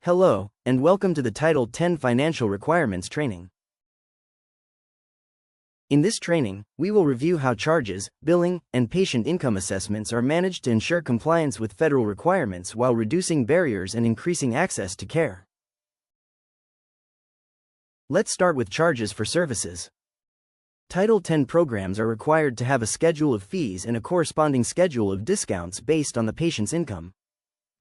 Hello, and welcome to the Title 10 Financial Requirements Training. In this training, we will review how charges, billing, and patient income assessments are managed to ensure compliance with federal requirements while reducing barriers and increasing access to care. Let's start with charges for services. Title 10 programs are required to have a schedule of fees and a corresponding schedule of discounts based on the patient's income.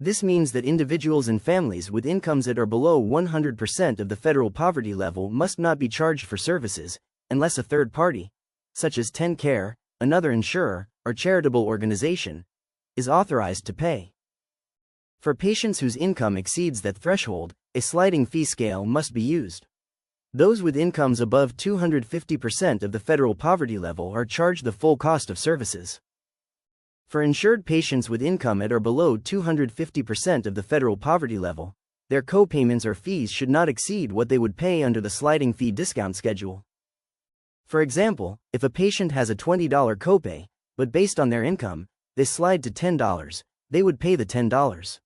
This means that individuals and families with incomes at or below 100% of the federal poverty level must not be charged for services, unless a third party, such as TennCare, another insurer, or charitable organization, is authorized to pay. For patients whose income exceeds that threshold, a sliding fee scale must be used. Those with incomes above 250% of the federal poverty level are charged the full cost of services. For insured patients with income at or below 250% of the federal poverty level, their co-payments or fees should not exceed what they would pay under the sliding fee discount schedule. For example, if a patient has a $20 copay, but based on their income, they slide to $10, they would pay the $10.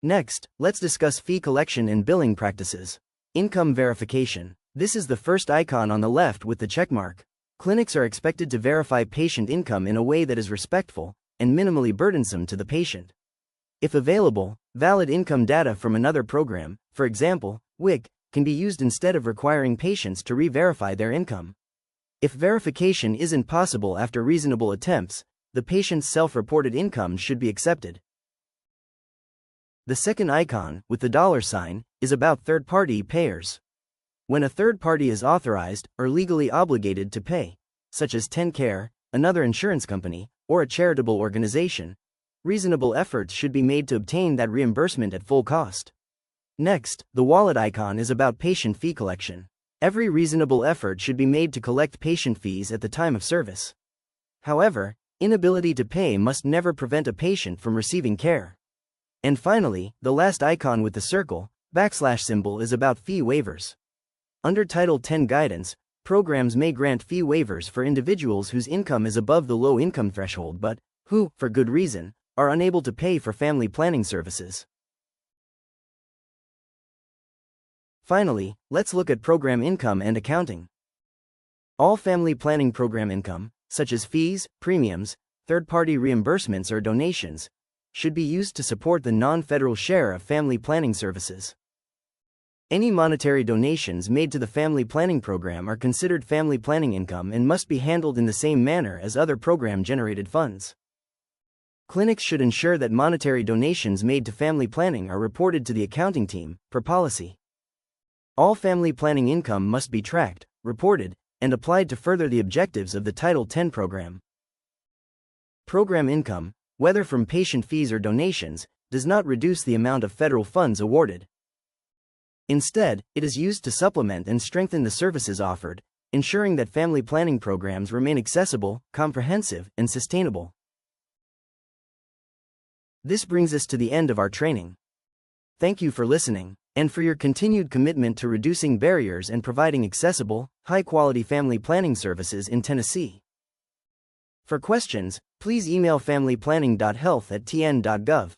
Next, let's discuss fee collection and billing practices. Income verification. This is the first icon on the left with the checkmark. Clinics are expected to verify patient income in a way that is respectful and minimally burdensome to the patient. If available, valid income data from another program, for example, WIC, can be used instead of requiring patients to re-verify their income. If verification isn't possible after reasonable attempts, the patient's self-reported income should be accepted. The second icon, with the $sign, is about third-party payers. When a third party is authorized or legally obligated to pay, such as TennCare, another insurance company, or a charitable organization, reasonable efforts should be made to obtain that reimbursement at full cost. Next, the wallet icon is about patient fee collection. Every reasonable effort should be made to collect patient fees at the time of service. However, inability to pay must never prevent a patient from receiving care. And finally, the last icon with the circle, / symbol is about fee waivers. Under Title 10 guidance, programs may grant fee waivers for individuals whose income is above the low-income threshold but who, for good reason, are unable to pay for family planning services. Finally, let's look at program income and accounting. All family planning program income, such as fees, premiums, third-party reimbursements or donations, should be used to support the non-federal share of family planning services. Any monetary donations made to the family planning program are considered family planning income and must be handled in the same manner as other program-generated funds. Clinics should ensure that monetary donations made to family planning are reported to the accounting team, per policy. All family planning income must be tracked, reported, and applied to further the objectives of the Title 10 program. Program income, whether from patient fees or donations, does not reduce the amount of federal funds awarded. Instead, it is used to supplement and strengthen the services offered, ensuring that family planning programs remain accessible, comprehensive, and sustainable. This brings us to the end of our training. Thank you for listening, and for your continued commitment to reducing barriers and providing accessible, high-quality family planning services in Tennessee. For questions, please email familyplanning.health@tn.gov.